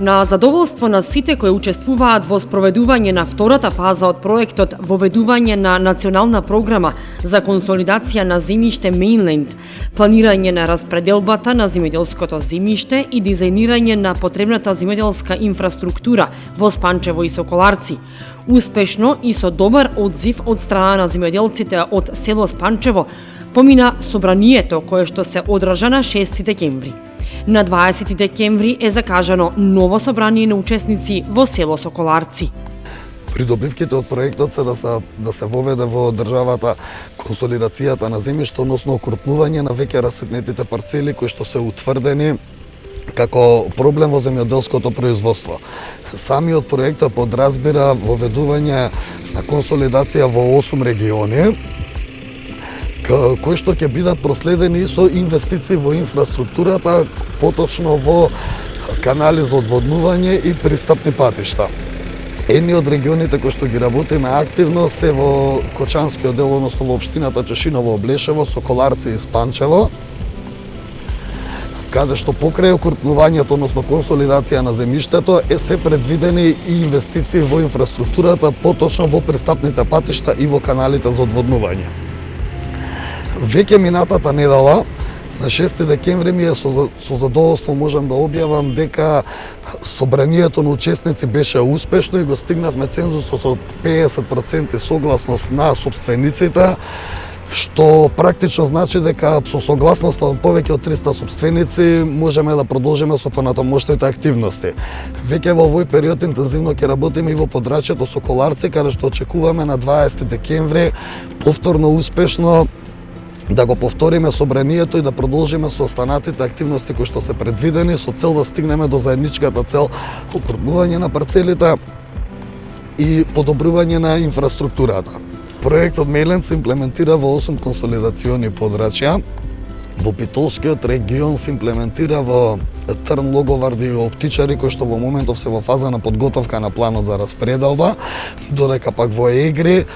На задоволство на сите кои учествуваат во спроведување на втората фаза од проектот воведување на национална програма за консолидација на земјиште Mainland, планирање на распределбата на земјоделското земјиште и дизајнирање на потребната земјоделска инфраструктура во Спанчево и Соколарци. Успешно и со добар одзив од страна на земјоделците од село Спанчево помина собранието кое што се одржа на 6 декември. На 20 декември е закажано ново собрание на учесници во село Соколарци. Придобивките од проектот се да се воведе во државата консолидацијата на земјиште, односно окрупнување на веќе расетнетите парцели кои што се утврдени како проблем во земјоделското производство. Самиот проектот подразбира воведување на консолидација во 8 региони, кои што ќе бидат проследени со инвестиции во инфраструктурата, поточно во канали за одводнување и пристапни патишта. Едни од регионите кои што ги работиме активно се во Кочанскиот дел, односно во општината Чешиново, Облешево, Соколарци и Спанчево, каде што покрај окрупнувањето, односно консолидација на земјиштето, се предвидени и инвестиции во инфраструктурата, поточно во пристапните патишта и во каналите за одводнување. Веќе минатата недела, на 6 декември ми со задоволство можам да објавам дека собранието на учесници беше успешно и го стигнавме цензусот од 50% согласност на собствениците, што практично значи дека со согласноста од повеќе од 300 собственици можеме да продолжиме со понатамошните активности. Веќе во овој период интензивно ќе работиме и во подрачјето Соколарци, каде што очекуваме на 20 декември повторно успешно да го повториме собранието и да продолжиме со останатите активности кои што се предвидени со цел да стигнеме до заедничката цел окрупнување на парцелите и подобрување на инфраструктурата. Проектот Mainland се имплементира во 8 консолидациони подрачја. Во Битолскиот регион се имплементира во Трн, Логоварди и Оптичари, кои што во моментов се во фаза на подготовка на планот за распределба, додека пак во Егри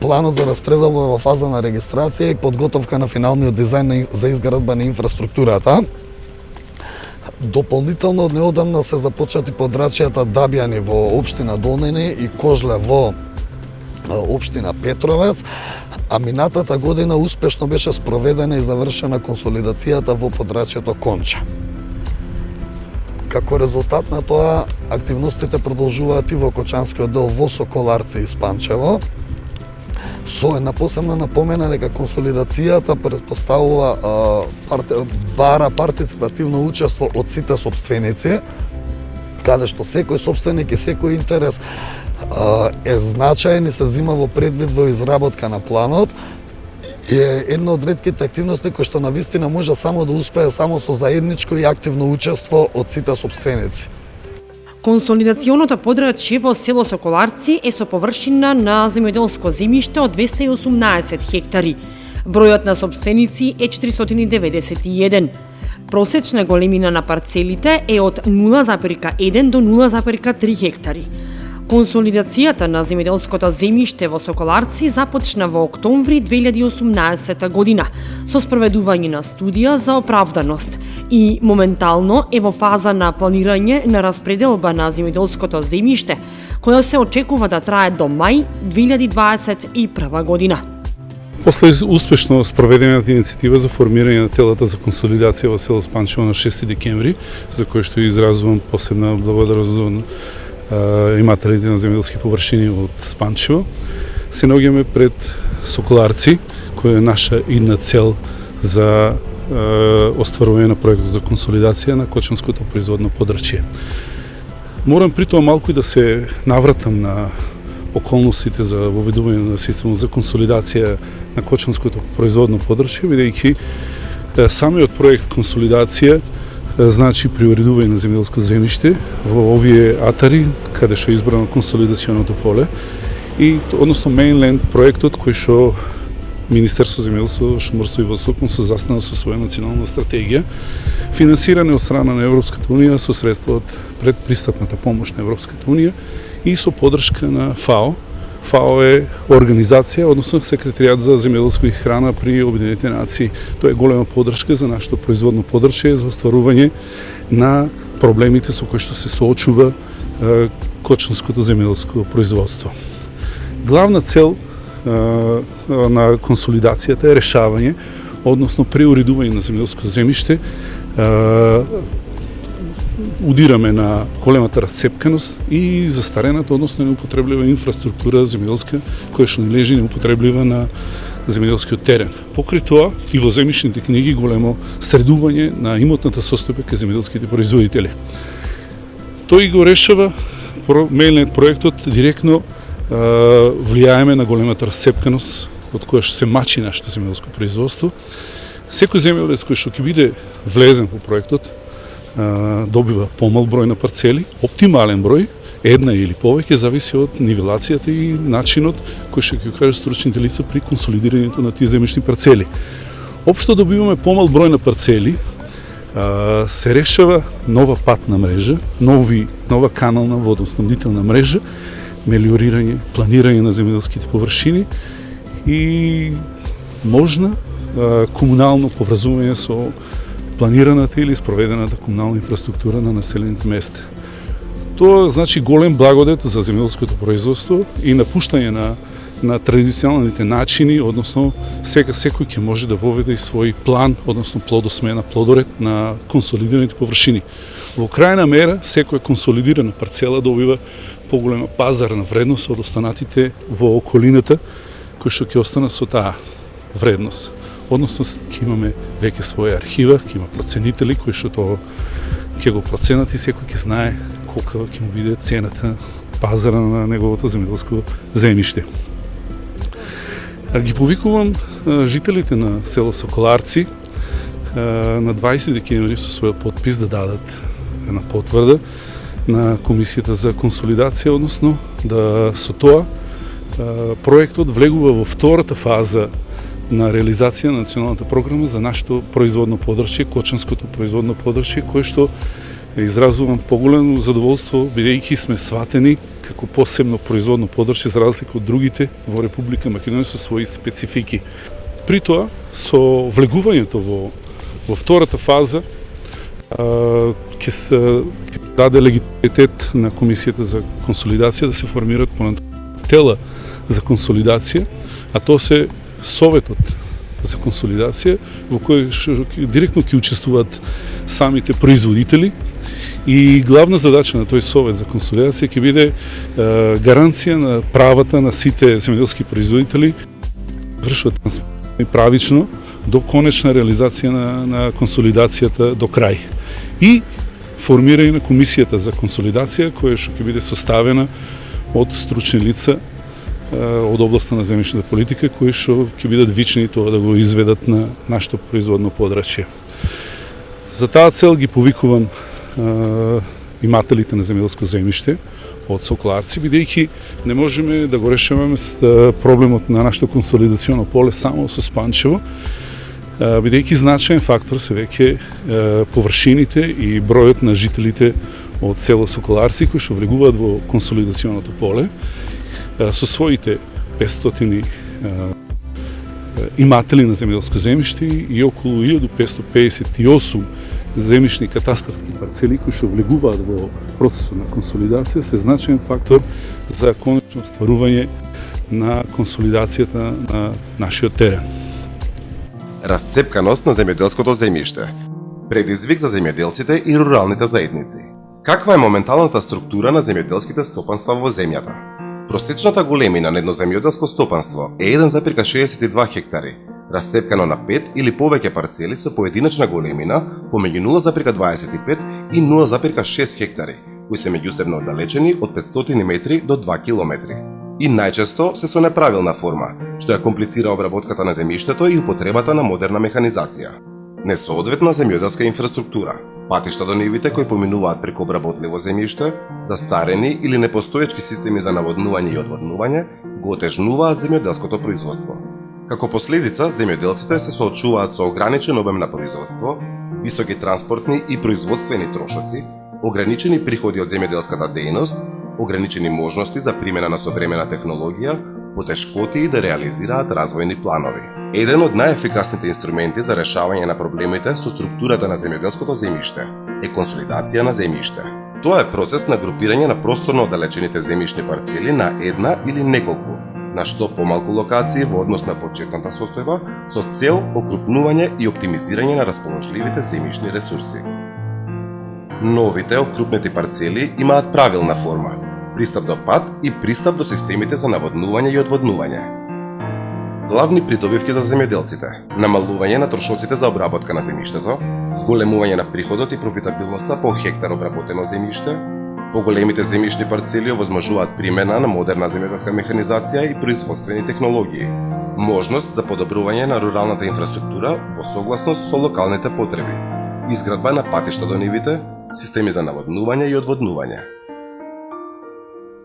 планот за распределба во фаза на регистрација и подготовка на финалниот дизајн за изградба на инфраструктурата. Дополнително од неодамна се започнати подрачјата Дабјани во општина Долнини и Кожле во општина Петровец, а минатата година успешно беше спроведена и завршена консолидацијата во подрачјето Конча. Како резултат на тоа, активностите продолжуваат и во Кочанскиот дел во Соколарци и Спанчево. Со една посебна напомена дека консолидацијата претпоставува бара партиципативно учество од сите собственици, каде што секој собственик и секој интерес е значаен и се зима во предвид во изработка на планот. Е една од ретките активности кои што навистина може само да успее само со заедничко и активно учество од сите собственици. Консолидационото подрачје во село Соколарци е со површина на земјоделско земјиште од 218 хектари. Бројот на собственици е 491. Просечна големина на парцелите е од 0,1 до 0,3 хектари. Консолидацијата на земјоделското земјиште во Соколарци започна во октомври 2018 година со спроведување на студија за оправданост и моментално е во фаза на планирање на распределба на земјоделското земјиште, која се очекува да трае до мај 2021 година. После успешно спроведената иницијатива за формирање на телата за консолидација во село Спанчево на 6 декември, за кој што изразувам посебна благодарност имателите на земјоделски површини од Спанчево, се наоѓаме пред Соколарци, која е наша идна цел за остварување на проектот за консолидација на Кочанското производно подрачје. Морам при тоа малку и да се навратам на околностите за воведување на системот за консолидација на Кочанското производно подрачје, бидејќи самиот проект консолидација значи приуредување на земјоделско земјиште во овие атари, каде што е избрано консолидационото поле, и односно Mainland проектот кој што Министерство за земјоделство, шумарство и водство се застана со своја национална стратегија, финансиране од страна на Европската унија со средства од предпристапната помош на Европската унија и со поддршка на ФАО. ФАО е организација, односно секретаријат за земјоделство и храна при Обединетите нации. Тоа е голема поддршка за нашето производно подрачје за остварување на проблемите со кои што се соочува кочанското земјоделско производство. Главна цел на консолидацијата е решавање, односно преуредување на земјоделско земјиште. Удираме на големата расцепканост и застарената, односно неупотреблива инфраструктура земјоделска, која што не лежи неупотреблива на земјоделскиот терен. Покрај тоа и во земјишните книги големо средување на имотната состојба кај земјоделските производители. Тој го решава мејлниот проектот директно влијаеме на големата расцепканост од која што се мачи нашето земјоделско производство. Секој земјоделец кој што ќе биде влезен во проектот добива помал број на парцели, оптимален број, една или повеќе, зависи од нивелацијата и начинот кој што ќе кажат стручните лица при консолидирањето на тие земјишни парцели. Општо добиваме помал број на парцели, се решава нова патна мрежа, нова канална водоснабдителна мрежа, мелиорирање, планирање на земјоделските површини и можна комунално поврзување со планираната или спроведената комунална инфраструктура на населените места. Тоа значи голем благодет за земјоделското производство и напуштање на традиционалните начини, односно секој ќе може да воведе и свој план, односно плодосмена, плодоред на консолидираните површини. Во крајна мера, секоја консолидирана парцела добива поголема пазарна вредност од останатите во околината, кои што ќе останат со таа вредност. Односно, ќе имаме веќе своја архива, ќе има проценители кои што тоа ќе го проценат и секој ќе знае колка ќе му биде цената пазара на неговото земјоделско земјиште. Ги повикувам жителите на село Соколарци на 20 декември со својот подпис да дадат една потврда на Комисијата за консолидација, односно да со тоа проектот влегува во втората фаза на реализација на националната програма за нашето производно подршје, кочанското производно подршје, кое што изразувам поголемо задоволство, бидејќи сме сватени како посебно производно подршје за разлика од другите во Република Македонија со своји специфики. При тоа, со влегувањето во втората фаза, ќе се даде легитимитет на Комисијата за консолидација да се формираат тела за консолидација, а тоа се Советот за консолидација, во кој директно ќе учествуваат самите производители и главна задача на тој Совет за консолидација ќе биде гаранција на правата на сите земјоделски производители вршат и правично до конечна реализација на консолидацијата до крај. И формирање на Комисијата за консолидација, која што ќе биде составена од стручни лица од областта на земјишната политика, кои што ќе бидат вични тоа да го изведат на нашето производно подрачје. За таа цел ги повикувам имателите на земјоделско земјиште од Соколарци, бидејќи не можеме да го решаваме проблемот на нашето консолидационо поле само со Спанчево, бидејќи значаен фактор се веќе површините и бројот на жителите од село Соколарци кои што влегуваат во консолидационото поле со своите 500 иматели на земјоделско земјиште и околу 1558 земјишни катастарски парцели кои што влегуваат во процесот на консолидација се значаен фактор за конечно стварување на консолидацијата на нашиот терен. Расцепканост на земјоделското земјиште. Предизвик за земјоделците и руралните заедници. Каква е моменталната структура на земјоделските стопанства во земјата? Просечната големина на едно земјоделско стопанство е 1,62 хектари, расцепкано на 5 или повеќе парцели со поединечна големина помеѓу 0,25 и 0,6 хектари, кои се меѓусебно оддалечени од 500 метри до 2 километри. И најчесто се со неправилна форма, што ја комплицира обработката на земјиштето и употребата на модерна механизација. Несоодветна земјоделска инфраструктура, патишта до нивите кои поминуваат преку обработливо земјиште, застарени или непостоечки системи за наводнување и одводнување, го отежнуваат земјоделското производство. Како последица, земјоделците се соочуваат со ограничен обем на производство, високи транспортни и производствени трошоци, ограничени приходи од земјоделската дејност, ограничени можности за примена на современа технологија, потешкоти да реализираат развојни планови. Еден од најефикасните инструменти за решавање на проблемите со структурата на земјоделското земјиште е консолидација на земјиште. Тоа е процес на групирање на просторно оддалечените земјишни парцели на една или неколку, на што помалку локации во однос на почетната состојба, со цел окрупнување и оптимизирање на расположливите земјишни ресурси. Новите окрупнети парцели имаат правилна форма, пристап до пат и пристап до системите за наводнување и одводнување. Главни придобивки за земјоделците: намалување на трошоците за обработка на земјиштето, зголемување на приходот и профитабилноста по хектар обработено земјиште. Поголемите земјишни парцели овозможуваат примена на модерна земјоделска механизација и производствени технологии, можност за подобрување на руралната инфраструктура во согласност со локалните потреби, изградба на патишта до нивите, системи за наводнување и одводнување.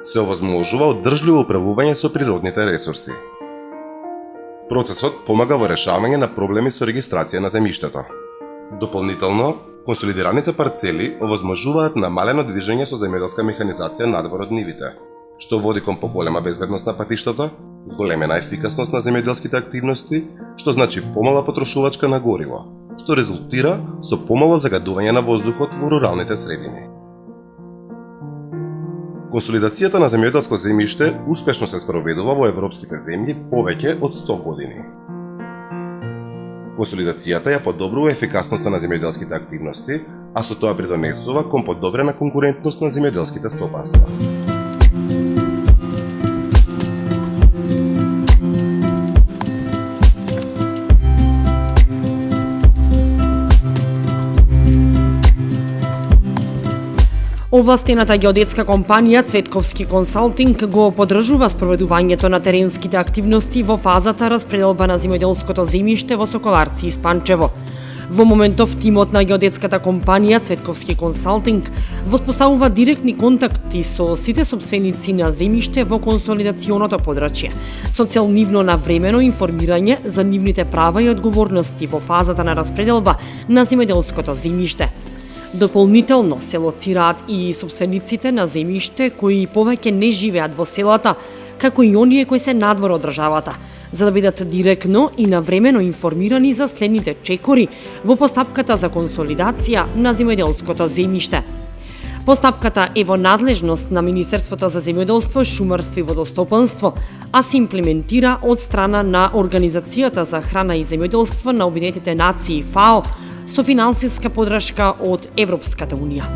Се овозможува одржливо управување со природните ресурси. Процесот помага во решавање на проблеми со регистрација на земјиштето. Дополнително, консолидираните парцели овозможуваат намалено движење со земјоделска механизација надвор од нивите, што води кон поголема безбедност на патиштата, зголемена ефикасност на земјоделските активности, што значи помала потрошувачка на гориво, што резултира со помало загадување на воздухот во руралните средини. Консолидацијата на земјоделско земјиште успешно се спроведува во европските земји повеќе од 100 години. Консолидацијата ја подобрува ефикасноста на земјоделските активности, а со тоа придонесува кон подобрена конкурентност на земјоделските стопанства. Овластената геодетска компанија Цветковски консалтинг го поддржува спроведувањето на теренските активности во фазата распределба на земјоделското земјиште во Соколарци и Спанчево. Во моментов тимот на геодетската компанија Цветковски консалтинг воспоставува директни контакти со сите сопственици на земјиште во консолидационото подрачје, со цел нивно навремено информирање за нивните права и одговорности во фазата на распределба на земјоделското земјиште. Дополнително се лоцираат и сопствениците на земјиште кои повеќе не живеат во селата, како и оние кои се надвор од државата, за да бидат директно и навремено информирани за следните чекори во постапката за консолидација на земјоделското земјиште. Постапката е во надлежност на Министерството за земјоделство, шумарство и водостопанство, а се имплементира од страна на Организацијата за храна и земјоделство на Обединетите нации ФАО со финансиска поддршка од Европската унија.